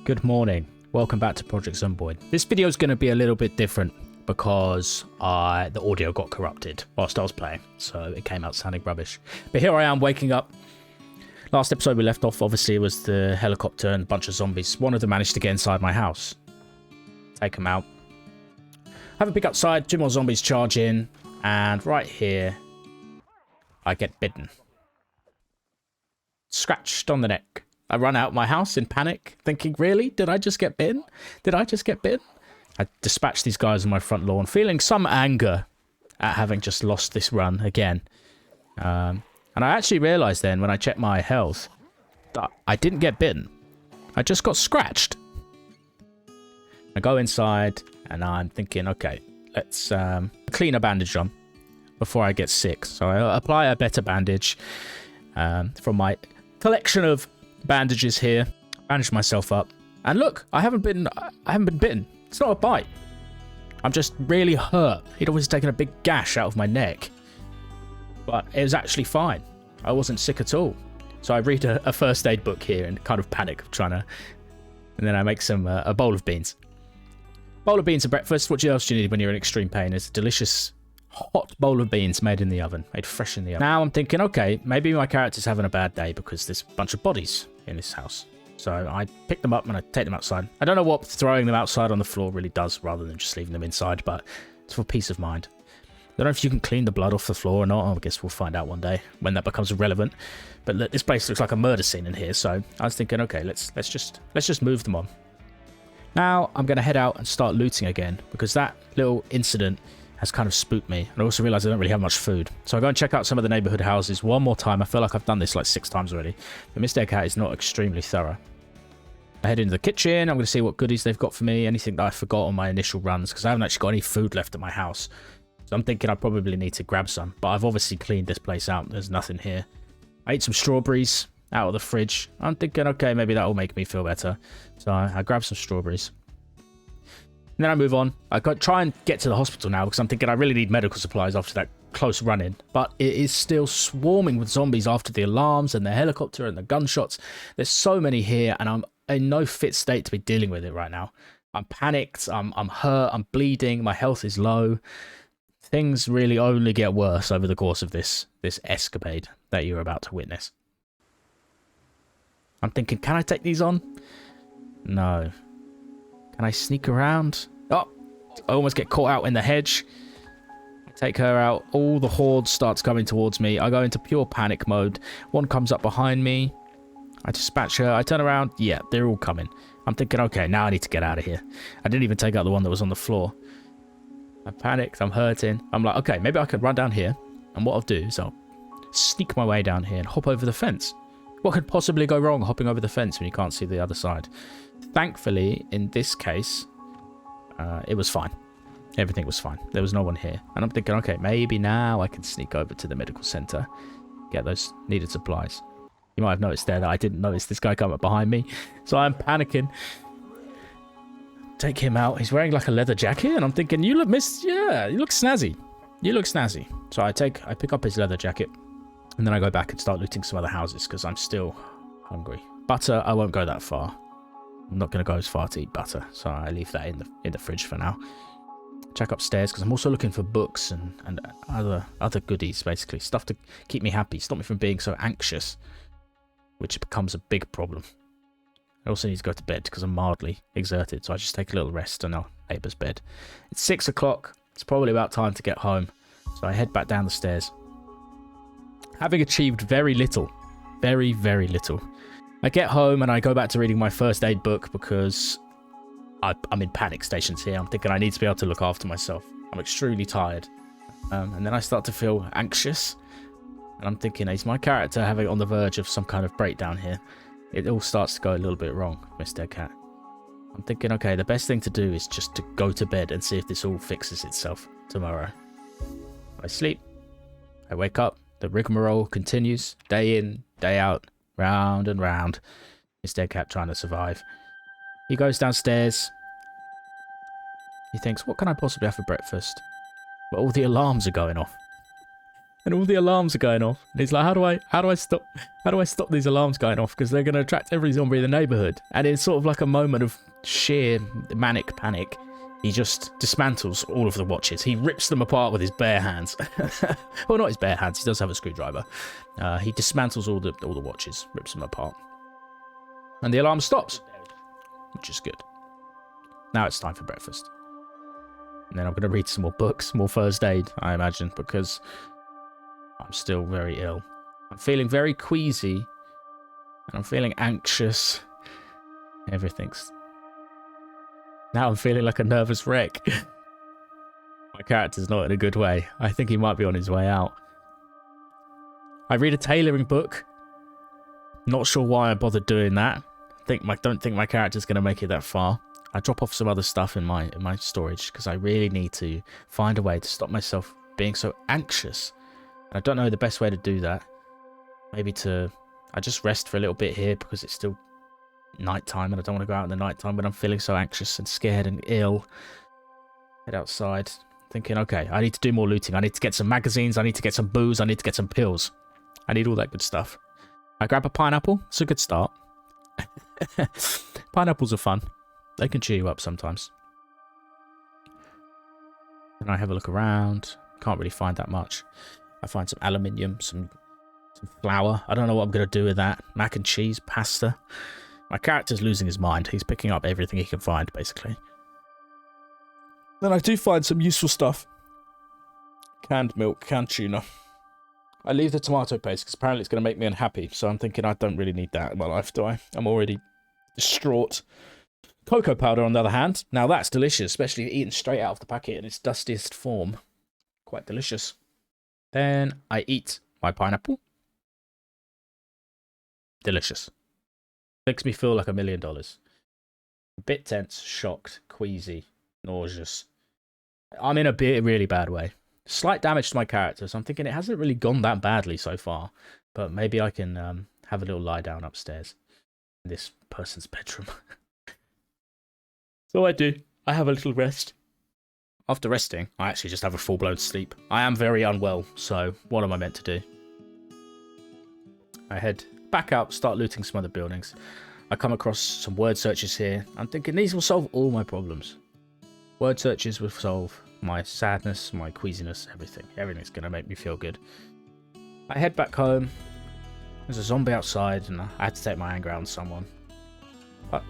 Good morning. Welcome back to Project Zomboid. This video is going to be a little bit different because the audio got corrupted whilst I was playing, so it came out sounding rubbish. But here I am waking up. Last episode we left off, obviously, was the helicopter and a bunch of zombies. One of them managed to get inside my house. Take them out. Have a peek outside, 2 more zombies charge in, and right here, I get bitten. Scratched on the neck. I run out of my house in panic, thinking, really? Did I just get bitten? Did I just get bitten? I dispatched these guys on my front lawn, feeling some anger at having just lost this run again. And I actually realised then, when I checked my health, that I didn't get bitten. I just got scratched. I go inside, and I'm thinking, okay, let's clean a bandage on before I get sick. So I apply a better bandage from my collection of bandages here, bandage myself up, and look, I haven't been bitten. It's not a bite. I'm just really hurt. He'd always taken a big gash out of my neck, but it was actually fine. I wasn't sick at all. So I read a first aid book here and kind of panic of trying to, and then I make some a bowl of beans. Bowl of beans for breakfast. What else do you need when you're in extreme pain? It's a delicious hot bowl of beans made in the oven, made fresh in the oven. Now I'm thinking, okay, maybe my character's having a bad day because there's a bunch of bodies in this house. So I pick them up and I take them outside. I don't know what throwing them outside on the floor really does rather than just leaving them inside, but it's for peace of mind. I don't know if you can clean the blood off the floor or not. I guess we'll find out one day when that becomes relevant. But look, this place looks like a murder scene in here, so I was thinking, okay, let's just move them on. Now I'm going to head out and start looting again because that little incident has kind of spooked me. And I also realised I don't really have much food. So I go and check out some of the neighbourhood houses one more time. I feel like I've done this like 6 times already. But Mr. Cat is not extremely thorough. I head into the kitchen. I'm going to see what goodies they've got for me. Anything that I forgot on my initial runs. Because I haven't actually got any food left at my house. So I'm thinking I probably need to grab some. But I've obviously cleaned this place out. There's nothing here. I ate some strawberries out of the fridge. I'm thinking, okay, maybe that will make me feel better. So I grab some strawberries. And then I move on. I try and get to the hospital now because I'm thinking I really need medical supplies after that close run-in. But it is still swarming with zombies after the alarms and the helicopter and the gunshots. There's so many here and I'm in no fit state to be dealing with it right now. I'm panicked. I'm hurt. I'm bleeding. My health is low. Things really only get worse over the course of this escapade that you're about to witness. I'm thinking, can I take these on? No. Can I sneak around? Oh, I almost get caught out in the hedge. I take her out. All the horde starts coming towards me. I go into pure panic mode. One comes up behind me. I dispatch her. I turn around. Yeah, they're all coming. I'm thinking, okay, now I need to get out of here. I didn't even take out the one that was on the floor. I panicked. I'm hurting. I'm like, okay, maybe I could run down here. And what I'll do is I'll sneak my way down here and hop over the fence. What could possibly go wrong hopping over the fence when you can't see the other side? Thankfully, in this case, it was fine. Everything was fine. There was no one here. And I'm thinking, okay, maybe now I can sneak over to the medical center, get those needed supplies. You might have noticed there that I didn't notice this guy come up behind me. So I'm panicking. Take him out. He's wearing like a leather jacket. And I'm thinking, you look yeah, you look snazzy. You look snazzy. So I pick up his leather jacket. And then I go back and start looting some other houses because I'm still hungry. Butter, I won't go that far. I'm not going to go as far to eat butter, so I leave that in the fridge for now. Check upstairs because I'm also looking for books and other goodies, basically. Stuff to keep me happy, stop me from being so anxious, which becomes a big problem. I also need to go to bed because I'm mildly exerted, so I just take a little rest and I'll neighbour's bed. It's 6 o'clock. It's probably about time to get home, so I head back down the stairs. Having achieved very little, very, very little. I get home and I go back to reading my first aid book because I'm in panic stations here. I'm thinking I need to be able to look after myself. I'm extremely tired. And then I start to feel anxious. And I'm thinking, is my character having on the verge of some kind of breakdown here? It all starts to go a little bit wrong, Mr. Cat. I'm thinking, okay, the best thing to do is just to go to bed and see if this all fixes itself tomorrow. I sleep. I wake up. The rigmarole continues. Day in, day out. Round and round. Mr. Cat trying to survive. He goes downstairs. He thinks, what can I possibly have for breakfast? But all the alarms are going off. And all the alarms are going off. And he's like, how do I stop these alarms going off? Because they're going to attract every zombie in the neighborhood. And it's sort of like a moment of sheer manic panic. He just dismantles all of the watches. He rips them apart with his bare hands. Well, not his bare hands. He does have a screwdriver. He dismantles all the watches, rips them apart. And the alarm stops, which is good. Now it's time for breakfast. And then I'm going to read some more books, more first aid, I imagine, because I'm still very ill. I'm feeling very queasy, and I'm feeling anxious. Everything's... Now I'm feeling like a nervous wreck. My character's not in a good way. I think he might be on his way out. I read a tailoring book. Not sure why I bothered doing that. Don't think my character's going to make it that far. I drop off some other stuff in my storage because I really need to find a way to stop myself being so anxious. And I don't know the best way to do that. Maybe I just rest for a little bit here because it's still nighttime and I don't want to go out in the nighttime, but I'm feeling so anxious and scared and ill. Head outside thinking, okay, I need to do more looting. I need to get some magazines. I need to get some booze. I need to get some pills. I need all that good stuff. I grab a pineapple. It's a good start. Pineapples are fun. They can cheer you up sometimes. And I have a look around. Can't really find that much. I find some aluminium, some flour. I don't know what I'm going to do with that. Mac and cheese, pasta. My character's losing his mind. He's picking up everything he can find, basically. Then I do find some useful stuff. Canned milk, canned tuna. I leave the tomato paste because apparently it's going to make me unhappy. So I'm thinking I don't really need that in my life, do I? I'm already distraught. Cocoa powder, on the other hand. Now that's delicious, especially eaten straight out of the packet in its dustiest form. Quite delicious. Then I eat my pineapple. Delicious. Makes me feel like $1 million. A bit tense, shocked, queasy, nauseous. I'm in a really bad way. Slight damage to my character, so I'm thinking it hasn't really gone that badly so far. But maybe I can have a little lie down upstairs in this person's bedroom. So I do. I have a little rest. After resting, I actually just have a full-blown sleep. I am very unwell, so what am I meant to do? I head back out, start looting some other buildings. I come across some word searches here. I'm thinking these will solve all my problems. Word searches will solve my sadness, my queasiness, everything. Everything's going to make me feel good. I head back home. There's a zombie outside, and I had to take my anger out on someone. But,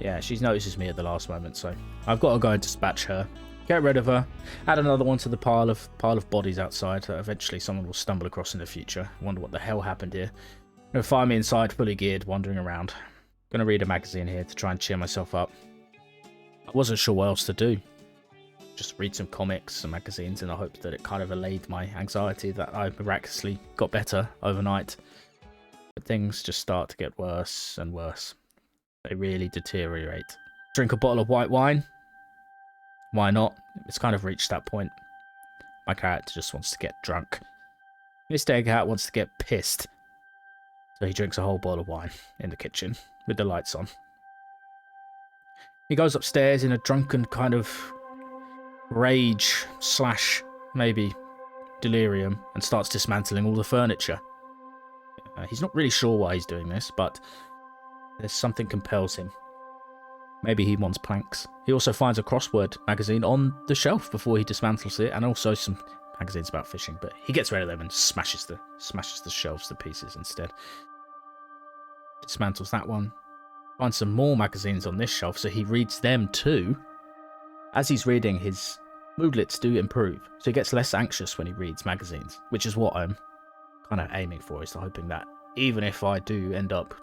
yeah, she notices me at the last moment, so I've got to go and dispatch her. Get rid of her. Add another one to the pile of bodies outside that eventually someone will stumble across in the future. Wonder what the hell happened here. Gonna find me inside, fully geared, wandering around. Gonna read a magazine here to try and cheer myself up. I wasn't sure what else to do. Just read some comics, some magazines, in the hope that it kind of allayed my anxiety that I miraculously got better overnight. But things just start to get worse and worse. They really deteriorate. Drink a bottle of white wine. Why not? It's kind of reached that point. My character just wants to get drunk. Mr. Egghat wants to get pissed. So he drinks a whole bottle of wine in the kitchen with the lights on. He goes upstairs in a drunken kind of rage / maybe delirium and starts dismantling all the furniture. He's not really sure why he's doing this, but there's something compels him. Maybe he wants planks. He also finds a crossword magazine on the shelf before he dismantles it, and also some magazines about fishing, but he gets rid of them and smashes the shelves to pieces instead. Dismantles that one. Finds some more magazines on this shelf, so he reads them too. As he's reading, his moodlets do improve, so he gets less anxious when he reads magazines, which is what I'm kind of aiming for, is hoping that even if I do end up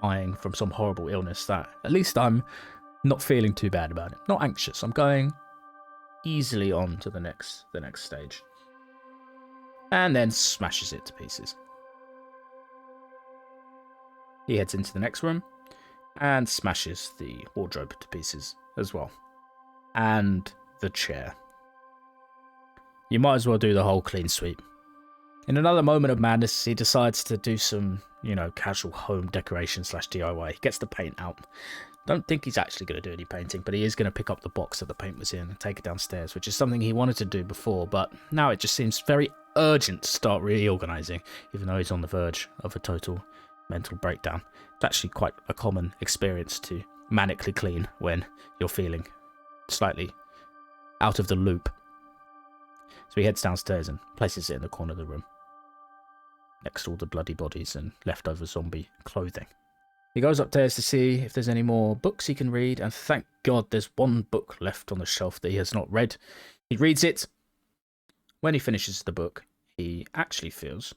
dying from some horrible illness, that at least I'm not feeling too bad about it. Not anxious. I'm going easily on to the next stage. And then smashes it to pieces. He heads into the next room and smashes the wardrobe to pieces as well. And the chair. You might as well do the whole clean sweep. In another moment of madness, he decides to do some, casual home decoration / DIY. He gets the paint out. Don't think he's actually going to do any painting, but he is going to pick up the box that the paint was in and take it downstairs, which is something he wanted to do before, but now it just seems very urgent to start reorganising, even though he's on the verge of a total mental breakdown. It's actually quite a common experience to manically clean when you're feeling slightly out of the loop. So he heads downstairs and places it in the corner of the room, next to all the bloody bodies and leftover zombie clothing. He goes upstairs to see if there's any more books he can read, and thank God there's one book left on the shelf that he has not read. He reads it. When he finishes the book, he actually feels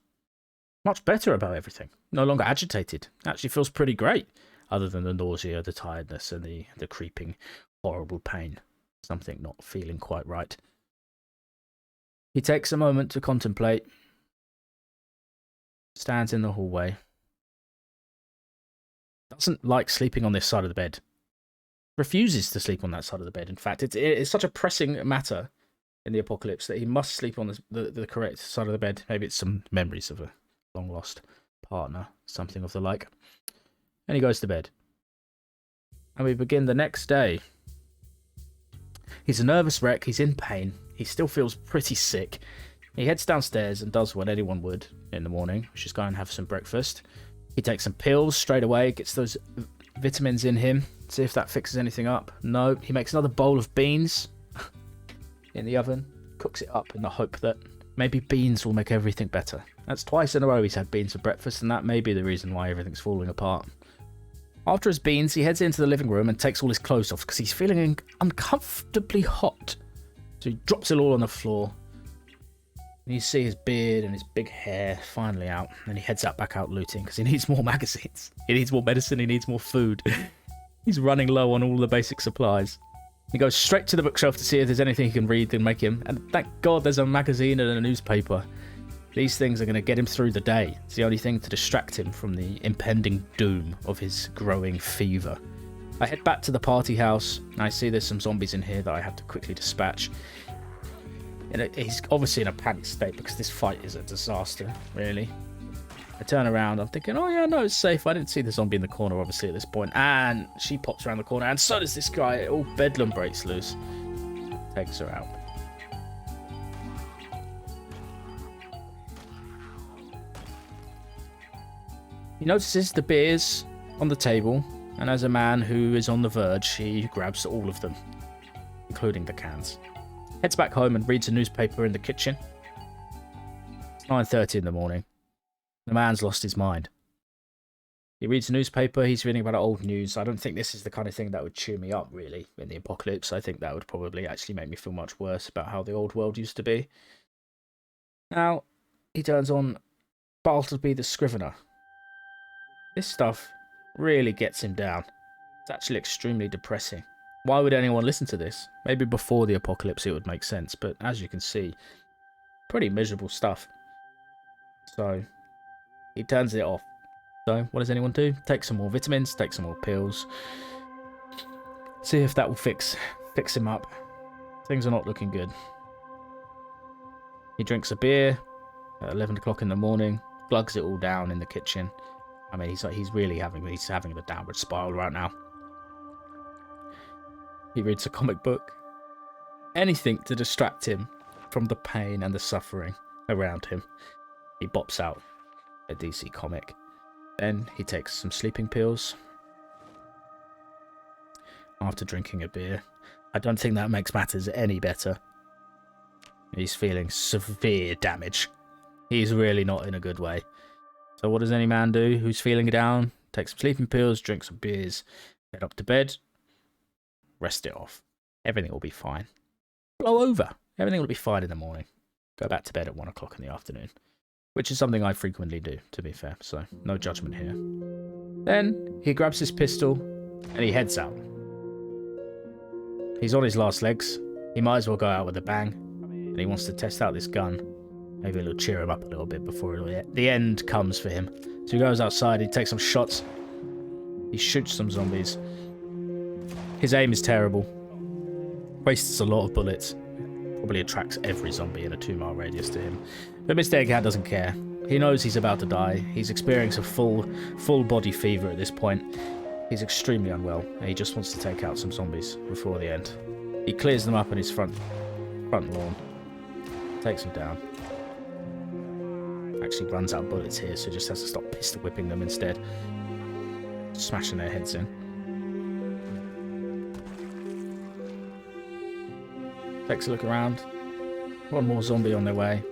much better about everything. No longer agitated. Actually feels pretty great, other than the nausea, the tiredness, and the creeping, horrible pain. Something not feeling quite right. He takes a moment to contemplate, stands in the hallway. Doesn't like sleeping on this side of the bed. Refuses to sleep on that side of the bed. In fact, it's such a pressing matter in the apocalypse that he must sleep on the correct side of the bed. Maybe it's some memories of a long-lost partner, something of the like. And he goes to bed. And we begin the next day. He's a nervous wreck. He's in pain. He still feels pretty sick. He heads downstairs and does what anyone would in the morning, which is go and have some breakfast. He takes some pills straight away, gets those vitamins in him, see if that fixes anything up. No, he makes another bowl of beans in the oven, cooks it up in the hope that maybe beans will make everything better. That's twice in a row he's had beans for breakfast, and that may be the reason why everything's falling apart. After his beans, he heads into the living room and takes all his clothes off because he's feeling uncomfortably hot. So he drops it all on the floor. And you see his beard and his big hair finally out. And he heads back out looting because he needs more magazines. He needs more medicine. He needs more food. He's running low on all the basic supplies. He goes straight to the bookshelf to see if there's anything he can read that make him. And thank God there's a magazine and a newspaper. These things are going to get him through the day. It's the only thing to distract him from the impending doom of his growing fever. I head back to the party house, and I see there's some zombies in here that I have to quickly dispatch. And he's obviously in a panic state because this fight is a disaster, really. I turn around, I'm thinking, oh yeah, no, it's safe. I didn't see the zombie in the corner, obviously, at this point. And she pops around the corner, and so does this guy. All bedlam breaks loose. Takes her out. He notices the beers on the table, and as a man who is on the verge, he grabs all of them, including the cans. Heads back home and reads a newspaper in the kitchen. It's 9:30 in the morning. The man's lost his mind. He reads a newspaper, he's reading about old news. I don't think this is the kind of thing that would cheer me up, really, in the apocalypse. I think that would probably actually make me feel much worse about how the old world used to be. Now, he turns on Bartleby the Scrivener. This stuff really gets him down. It's actually extremely depressing. Why would anyone listen to this? Maybe before the apocalypse it would make sense, but as you can see, pretty miserable stuff. So, he turns it off. So, what does anyone do? Take some more vitamins, take some more pills. See if that will fix him up. Things are not looking good. He drinks a beer at 11 o'clock in the morning, glugs it all down in the kitchen. I mean, he's having the downward spiral right now. He reads a comic book. Anything to distract him from the pain and the suffering around him. He bops out a DC comic. Then he takes some sleeping pills. After drinking a beer. I don't think that makes matters any better. He's feeling severe damage. He's really not in a good way. So what does any man do who's feeling down? Take some sleeping pills, drink some beers, head up to bed, rest it off. Everything will be fine. Blow over. Everything will be fine in the morning. Go back to bed at 1 o'clock in the afternoon. Which is something I frequently do, to be fair, so no judgment here. Then he grabs his pistol and he heads out. He's on his last legs. He might as well go out with a bang. And he wants to test out this gun. Maybe it'll cheer him up a little bit before the end comes for him. So he goes outside, he takes some shots. He shoots some zombies. His aim is terrible. Wastes a lot of bullets. Probably attracts every zombie in a 2-mile radius to him. But Mr. Egghead doesn't care. He knows he's about to die. He's experiencing a full body fever at this point. He's extremely unwell, and he just wants to take out some zombies before the end. He clears them up in his front lawn. Takes them down. Actually runs out of bullets here, so just has to stop pistol whipping them instead. Smashing their heads in. Takes a look around. One more zombie on their way.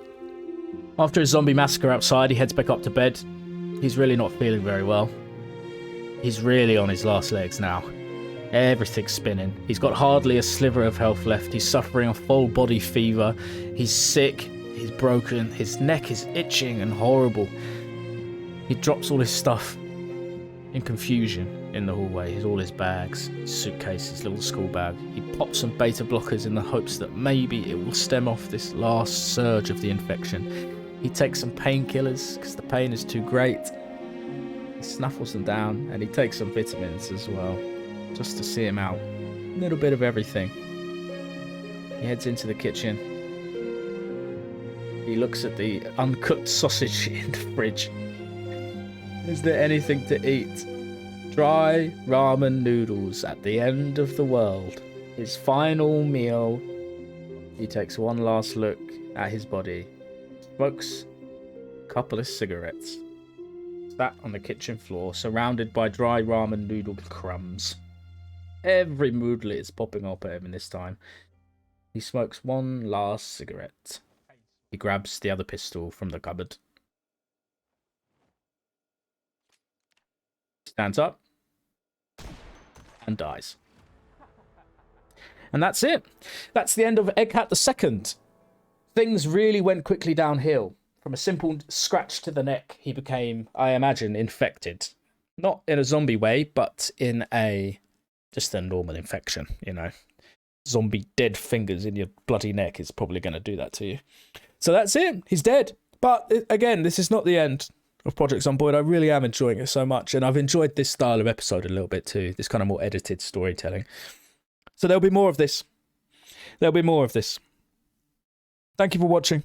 After his zombie massacre outside, he heads back up to bed. He's really not feeling very well. He's really on his last legs now. Everything's spinning. He's got hardly a sliver of health left. He's suffering a full body fever. He's sick. He's broken. His neck is itching and horrible. He drops all his stuff in confusion in the hallway. All his bags, his suitcase, his little school bag. He pops some beta blockers in the hopes that maybe it will stem off this last surge of the infection. He takes some painkillers because the pain is too great. He snuffles them down, and he takes some vitamins as well, just to see him out. A little bit of everything. He heads into the kitchen. He looks at the uncooked sausage in the fridge. Is there anything to eat? Dry ramen noodles at the end of the world. His final meal. He takes one last look at his body. Smokes a couple of cigarettes. Sat on the kitchen floor, surrounded by dry ramen noodle crumbs. Every moodlet is popping up at him this time. He smokes one last cigarette. He grabs the other pistol from the cupboard. Stands up. And dies. And that's it. That's the end of Egghat II. Things really went quickly downhill. From a simple scratch to the neck, he became, I imagine, infected. Not in a zombie way, but in just a normal infection, you know. Zombie dead fingers in your bloody neck is probably going to do that to you. So that's it. He's dead. But again, this is not the end of Project Zomboid. I really am enjoying it so much, and I've enjoyed this style of episode a little bit too. This kind of more edited storytelling. So there'll be more of this. There'll be more of this. Thank you for watching.